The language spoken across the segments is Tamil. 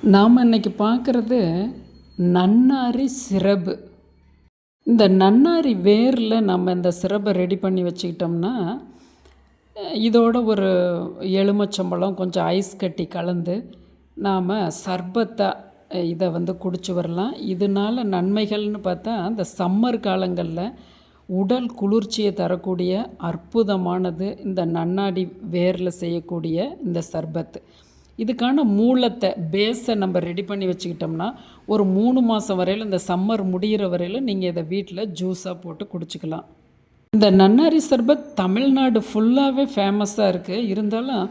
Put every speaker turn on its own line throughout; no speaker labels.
நாம் இன்னைக்கு பார்க்குறது நன்னாரி சிரப்பு. இந்த நன்னாரி வேரில் நம்ம இந்த சிரப்பை ரெடி பண்ணி வச்சுக்கிட்டோம்னா, இதோட ஒரு எலுமிச்சம்பழம், கொஞ்சம் ஐஸ் கட்டி கலந்து நாம் சர்பத்தா இதை குடிச்சு வரலாம். இதனால நன்மைகள்னு பார்த்தா, இந்த சம்மர் காலங்களில் உடல் குளிர்ச்சியை தரக்கூடிய அற்புதமானது இந்த நன்னாரி வேரில் செய்யக்கூடிய இந்த சர்பத்து. இதுக்கான மூலத்தை பேஸை நம்ம ரெடி பண்ணி வச்சுக்கிட்டோம்னா, ஒரு 3 மாதம் வரையில், இந்த சம்மர் முடிகிற வரையில் நீங்கள் இதை வீட்டில் ஜூஸாக போட்டு குடிச்சிக்கலாம். இந்த நன்னாரி சர்பத் தமிழ்நாடு ஃபுல்லாகவே ஃபேமஸாக இருக்குது. இருந்தாலும்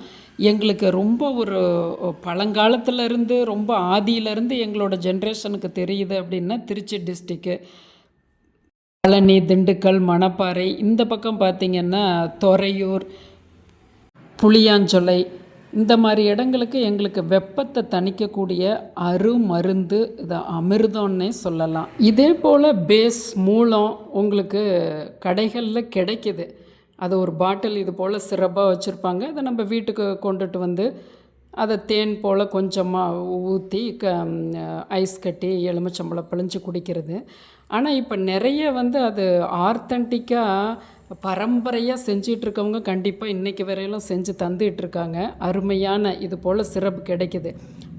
எங்களுக்கு ரொம்ப ஒரு பழங்காலத்துலேருந்து, ரொம்ப ஆதியிலேருந்து எங்களோட ஜென்ரேஷனுக்கு தெரியுது அப்படின்னா, திருச்சி டிஸ்ட்ரிக்கு, பழனி, திண்டுக்கல், மணப்பாறை, இந்த பக்கம் பார்த்திங்கன்னா துறையூர், புளியாஞ்சொலை, இந்த மாதிரி இடங்களுக்கு எங்களுக்கு வெப்பத்தை தணிக்கக்கூடிய அருமருந்து, இதை அமிர்தம்னே சொல்லலாம். இதே போல் பேஸ் மூலம் உங்களுக்கு கடைகளில் கிடைக்கிது. அது ஒரு பாட்டில் இது போல் சிரப்பாக வச்சுருப்பாங்க. அதை நம்ம வீட்டுக்கு கொண்டுட்டு அதை தேன் போல் கொஞ்சமாக ஊற்றி ஐஸ் கட்டி எலுமிச்சம்பழம் பிழிஞ்சு குடிக்கிறது. ஆனால் இப்போ நிறைய அது ஆர்த்தன்டிக்காக பரம்பரையாக செஞ்சிகிட்ருக்கவங்க கண்டிப்பாக இன்றைக்கி வரையிலும் செஞ்சு தந்துகிட்ருக்காங்க. அருமையான இது போல் சிரப்பு கிடைக்கிது.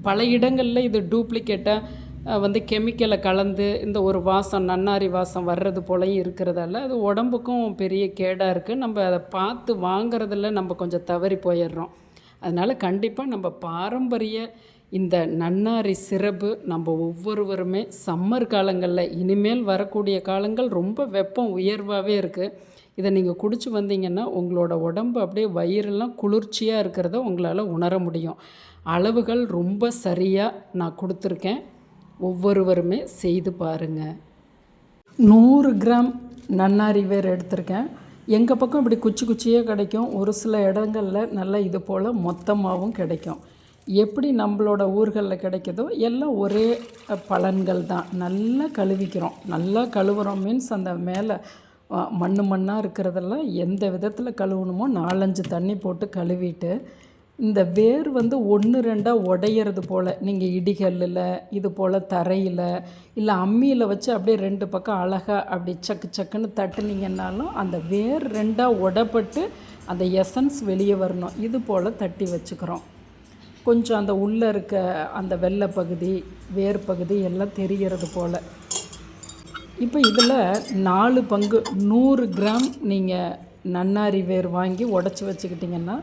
பல இடங்களில் இது டூப்ளிகேட்டாக கெமிக்கலை கலந்து இந்த ஒரு வாசம், நன்னாரி வாசம் வர்றது போலையும் இருக்கிறதால அது உடம்புக்கும் பெரிய கேடாக இருக்குது. நம்ம அதை பார்த்து வாங்கிறதில் நம்ம கொஞ்சம் தவறி போயிடுறோம். அதனால் கண்டிப்பாக நம்ம பாரம்பரிய இந்த நன்னாரி சிரப்பு நம்ம ஒவ்வொருவருமே சம்மர் காலங்களில், இனிமேல் வரக்கூடிய காலங்கள் ரொம்ப வெப்பம் உயர்வாகவே இருக்குது, இதை நீங்கள் குடிச்சு வந்தீங்கன்னா உங்களோட உடம்பு அப்படியே வயிறெல்லாம் குளிர்ச்சியாக இருக்கிறத உங்களால் உணர முடியும். அளவுகள் ரொம்ப சரியாக நான் கொடுத்துருக்கேன். ஒவ்வொருவருமே செய்து பாருங்கள். 100 கிராம் நன்னாரி வேர் எடுத்திருக்கேன். எங்கள் பக்கம் இப்படி குச்சி குச்சியே கிடைக்கும். ஒரு சில இடங்களில் நல்லா இது போல் மொத்தமாகவும் கிடைக்கும். எப்படி நம்மளோட ஊர்களில் கிடைக்குதோ எல்லாம் ஒரே பலன்கள் தான். நல்லா கழுவிக்கிறோம். நல்லா கழுவுறோம் மீன்ஸ் அந்த மேலே மண்ணாக இருக்கிறதெல்லாம் எந்த விதத்தில் கழுவணுமோ 4-5 தண்ணி போட்டு கழுவிட்டு, இந்த வேர் 1 2 உடையிறது போல் நீங்கள் இடிகல்லில், இது போல் தரையில், இல்லை அம்மியில் வச்சு அப்படியே 2 பக்கம் அழகாக அப்படி சக்கு சக்குன்னு தட்டுனீங்கன்னாலும் அந்த வேர் 2 உடைப்பட்டு அந்த எசன்ஸ் வெளியே வரணும். இது போல் தட்டி வச்சுக்கிறோம். கொஞ்சம் அந்த உள்ளே இருக்க அந்த வெள்ளை பகுதி, வேர் பகுதி எல்லாம் தெரிகிறது போல். இப்போ இதில் 4 பங்கு 100 கிராம் நீங்கள் நன்னாரி வேர் வாங்கி உடச்சி வச்சுக்கிட்டிங்கன்னா,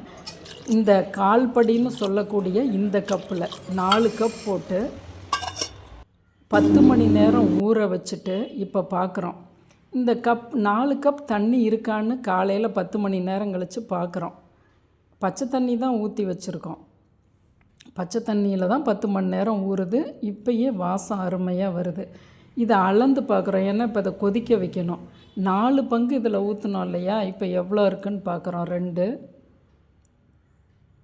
இந்த கால்படின்னு சொல்லக்கூடிய இந்த கப்பில் 4 கப் போட்டு 10 மணி நேரம் ஊற வச்சுட்டு இப்போ பார்க்குறோம். இந்த 4 கப் தண்ணி இருக்கான்னு காலையில் 10 மணி நேரம் கழித்து பார்க்குறோம். பச்சை தண்ணி தான் ஊற்றி வச்சுருக்கோம். பச்சை தண்ணியில் தான் 10 மணி நேரம் ஊறுது. இப்போயே வாசம் அருமையாக வருது. இதை அளந்து பார்க்குறோம். ஏன்னா இப்போ அதை கொதிக்க வைக்கணும். 4 பங்கு இதில் ஊற்றணும் இல்லையா? இப்போ எவ்வளோ இருக்குதுன்னு பார்க்குறோம். 2,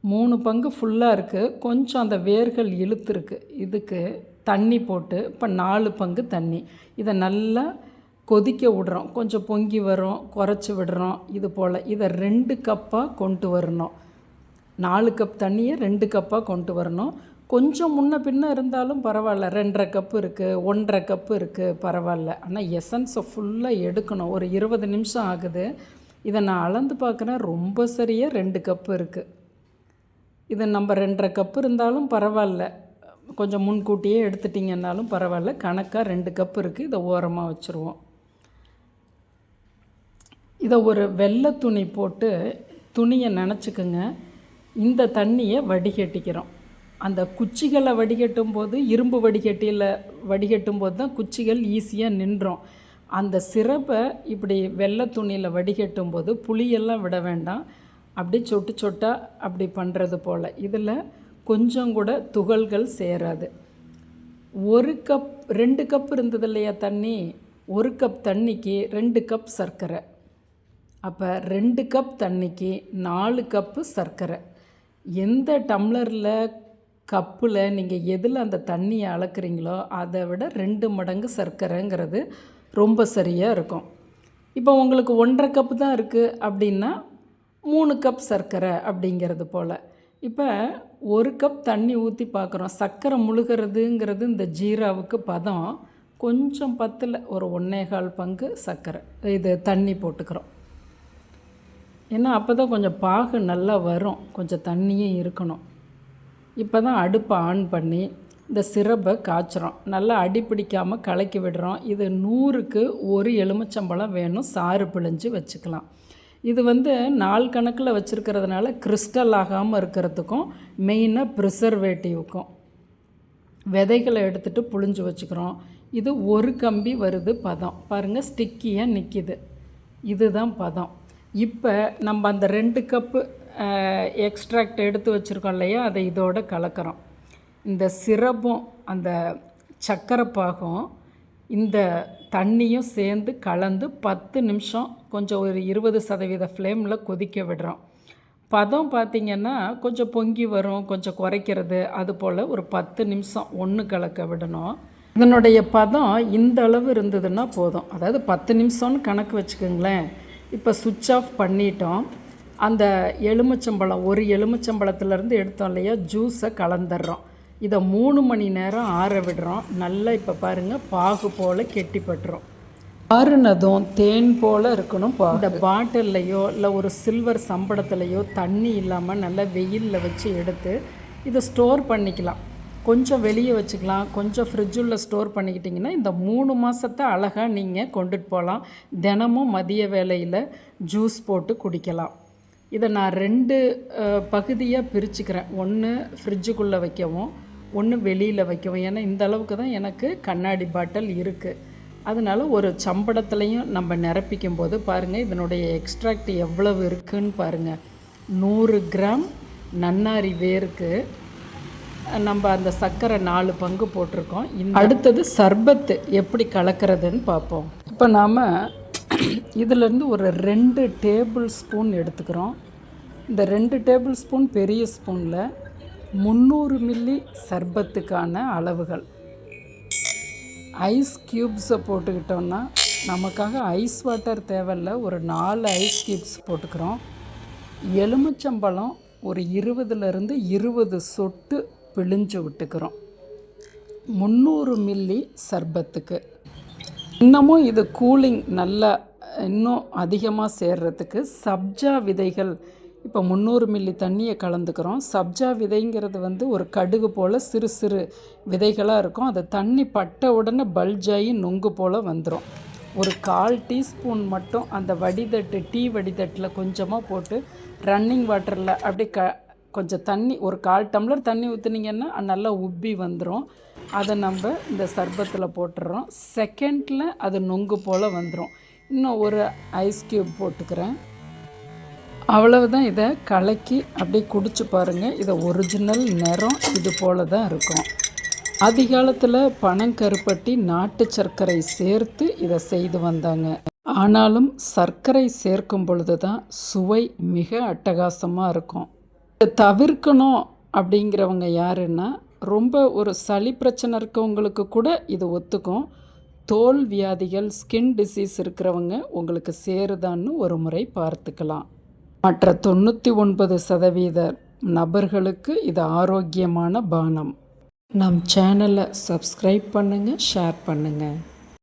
3 பங்கு ஃபுல்லாக இருக்குது. கொஞ்சம் அந்த வேர்கள் இழுத்துருக்கு. இதுக்கு தண்ணி போட்டு இப்போ 4 பங்கு தண்ணி. இதை நல்லா கொதிக்க விடுறோம். கொஞ்சம் பொங்கி வரும், குறைச்சி விடுறோம். இது போல் இதை 2 கப்பாக கொண்டு வரணும். 4 கப் தண்ணியை 2 கப்பாக கொண்டு வரணும். கொஞ்சம் முன்ன பின்ன இருந்தாலும் பரவாயில்ல. 2.5 கப்பு இருக்குது, 1.5 கப்பு இருக்குது, பரவாயில்ல. ஆனால் எசன்ஸை ஃபுல்லாக எடுக்கணும். ஒரு 20 நிமிஷம் ஆகுது. இதை நான் அளந்து பார்க்குறேன். ரொம்ப சரியாக 2 கப்பு இருக்குது. இது நம்ம 2.5 கப்பு இருந்தாலும் பரவாயில்ல. கொஞ்சம் முன்கூட்டியே எடுத்துட்டிங்கன்னாலும் பரவாயில்ல. கணக்காக 2 கப்பு இருக்குது. இதை ஓரமாக வச்சுருவோம். இதை ஒரு வெள்ளை துணி போட்டு துணியை நனைச்சிக்குங்க. இந்த தண்ணியை வடிகட்டிக்கிறோம். அந்த குச்சிகளை வடிகட்டும் போது, இரும்பு வடிகட்டியில் வடிகட்டும் போது தான் குச்சிகள் ஈஸியாக நின்றோம். அந்த சிரப்பை இப்படி வெள்ளை துணியில் வடிகட்டும் போது புளியெல்லாம் விட வேண்டாம். அப்படி சொட்டு சொட்டாக அப்படி பண்ணுறது போல். இதில் கொஞ்சம் கூட துகள்கள் சேராது. 1 கப் 2 கப் இருந்தது இல்லையா தண்ணி? 1 கப் தண்ணிக்கு 2 கப் சர்க்கரை. அப்போ 2 கப் தண்ணிக்கு 4 கப்பு சர்க்கரை. எந்த டம்ளரில், கப்பில் நீங்கள் எதில் அந்த தண்ணியை அளக்குறீங்களோ அதை விட 2 மடங்கு சர்க்கரைங்கிறது ரொம்ப சரியாக இருக்கும். இப்போ உங்களுக்கு 1.5 கப்பு தான் இருக்குது அப்படின்னா 3 கப் சர்க்கரை அப்படிங்கிறது போல். இப்போ 1 கப் தண்ணி ஊற்றி பார்க்குறோம். சர்க்கரை முழுகிறதுங்கிறது இந்த ஜீராவுக்கு பதம். கொஞ்சம் பத்தில் ஒரு 1/4 பங்கு சர்க்கரை இது தண்ணி போட்டுக்கிறோம். ஏன்னா அப்போ தான் கொஞ்சம் பாகு நல்லா வரும், கொஞ்சம் தண்ணியும் இருக்கணும். இப்போ தான் அடுப்பை ஆன் பண்ணி இந்த சிரப்பை காய்ச்சுறோம். நல்லா அடி பிடிக்காமல் கலக்கி விடுறோம். இது 100க்கு 1 எலுமிச்சம்பழம் வேணும், சாறு பிழிஞ்சு வச்சுக்கலாம். இது நாள் கணக்கில் வச்சுருக்கிறதுனால கிறிஸ்டல் ஆகாமல் இருக்கிறதுக்கும் மெயினாக ப்ரிசர்வேட்டிவுக்கும் விதைகளை எடுத்துகிட்டு புழிஞ்சு வச்சுக்கிறோம். இது 1 கம்பி வருது பதம். பாருங்கள், ஸ்டிக்கியாக நிற்கிது. இதுதான் பதம். இப்போ நம்ம அந்த 2 கப்பு எக்ஸ்ட்ராக்ட் எடுத்து வச்சுருக்கோம் இல்லையா, அதை இதோடு கலக்கிறோம். இந்த சிரப்பும் அந்த சர்க்கரை பாகும் இந்த தண்ணியும் சேர்ந்து கலந்து 10 நிமிஷம் கொஞ்சம் ஒரு 20% ஃப்ளேமில் கொதிக்க விடுறோம். பதம் பார்த்திங்கன்னா கொஞ்சம் பொங்கி வரும், கொஞ்சம் குறைக்கிறது, அதுபோல் ஒரு 10 நிமிஷம் ஒன்று கலக்க விடணும். இதனுடைய பதம் இந்த அளவு இருந்ததுன்னா போதும். அதாவது 10 நிமிஷம்னு கணக்கு வச்சுக்கோங்களேன். இப்போ சுவிட்ச் ஆஃப் பண்ணிட்டோம். அந்த எலுமிச்சம்பழம், ஒரு எலுமிச்சம்பழத்துலேருந்து எடுத்தோம் இல்லையா, ஜூஸை கலந்துடுறோம். இதை 3 மணி நேரம் ஆற விடுறோம். நல்லா இப்போ பாருங்கள், பாகு போல் கெட்டிப்பட்டுரும். ஆறுனதும் தேன் போல் இருக்கணும். இந்த பாட்டில்லையோ இல்லை ஒரு சில்வர் சம்படத்துலையோ தண்ணி இல்லாமல் நல்லா வெயிலில் வச்சு எடுத்து இதை ஸ்டோர் பண்ணிக்கலாம். கொஞ்சம் வெளியே வச்சுக்கலாம், கொஞ்சம் ஃப்ரிட்ஜுள்ள ஸ்டோர் பண்ணிக்கிட்டிங்கன்னா இந்த 3 மாதத்தை அழகாக நீங்கள் கொண்டுட்டு போகலாம். தினமும் மதிய வேளையில் ஜூஸ் போட்டு குடிக்கலாம். இதை நான் 2 பகுதியாக பிரிச்சுக்கிறேன். ஒன்று ஃப்ரிட்ஜுக்குள்ளே வைக்கவும், ஒன்று வெளியில் வைக்கவும். ஏன்னா இந்த அளவுக்கு தான் எனக்கு கண்ணாடி பாட்டில் இருக்குது. அதனால் ஒரு சம்படத்துலையும் நம்ம நிரப்பிக்கும் போது பாருங்கள், இதனுடைய எக்ஸ்ட்ராக்ட் எவ்வளவு இருக்குதுன்னு பாருங்கள். 100 கிராம் நன்னாரி வேருக்கு நம்ம அந்த சர்க்கரை 4 பங்கு போட்டிருக்கோம். அடுத்தது சர்பத்து எப்படி கலக்கிறதுன்னு பார்ப்போம். இப்போ நாம் இதிலேருந்து ஒரு 2 டேபிள் ஸ்பூன் எடுத்துக்கிறோம். இந்த 2 டேபிள் ஸ்பூன் பெரிய ஸ்பூனில் 300 மில்லி சர்பத்துக்கான அளவுகள். ஐஸ் க்யூப்ஸை போட்டுக்கிட்டோன்னா நமக்காக ஐஸ் வாட்டர் தேவையில்ல, ஒரு 4 ஐஸ் க்யூப்ஸ் போட்டுக்கிறோம். எலுமிச்சம்பழம் ஒரு 20லேருந்து 20 சொட்டு பிழிஞ்சு விட்டுக்கிறோம் 300 மில்லி சர்பத்துக்கு. இன்னமும் இது கூலிங் நல்லா இன்னும் அதிகமாக சேர்கிறதுக்கு சப்ஜா விதைகள் இப்போ 300 மில்லி தண்ணியை கலந்துக்கிறோம். சப்ஜா விதைங்கிறது ஒரு கடுகு போல் சிறு சிறு விதைகளாக இருக்கும். அது தண்ணி பட்ட உடனே பல்ஜாகி நொங்கு போல் வந்துடும். ஒரு 1/4 டீஸ்பூன் மட்டும் அந்த வடிதட்டு, டீ வடிதட்டில் கொஞ்சமாக போட்டு ரன்னிங் வாட்டரில் அப்படி கொஞ்சம் தண்ணி, ஒரு 1/4 டம்ளர் தண்ணி ஊற்றுனீங்கன்னா நல்லா உப்பி வந்துடும். அதை நம்ம இந்த சர்பத்தில் போட்டுடுறோம். செகண்டில் அது நொங்கு போல் வந்துடும். இன்னும் ஒரு ஐஸ் க்யூப் போட்டுக்கிறேன். அவ்வளவுதான். இதை கலக்கி அப்படியே குடிச்சு பாருங்கள். இதை ஒரிஜினல் நிறம் இது போல் தான் இருக்கும். ஆதிகாலத்தில் பனங்கருப்பட்டி நாட்டு சர்க்கரை சேர்த்து இதை செய்து வந்தாங்க. ஆனாலும் சர்க்கரை சேர்க்கும் பொழுது தான் சுவை மிக அட்டகாசமாக இருக்கும். இதை தவிர்க்கணும் அப்படிங்கிறவங்க யாருன்னா, ரொம்ப ஒரு சளி பிரச்சனை இருக்கவங்களுக்கு கூட இது ஒத்துக்கும். தோல் வியாதிகள், ஸ்கின் டிசீஸ் இருக்கிறவங்க உங்களுக்கு சேருதான்னு ஒரு முறை பார்த்துக்கலாம். மற்ற 99% நபர்களுக்கு இது ஆரோக்கியமான பானம். நம் சேனலை சப்ஸ்கிரைப் பண்ணுங்கள், ஷேர் பண்ணுங்கள்.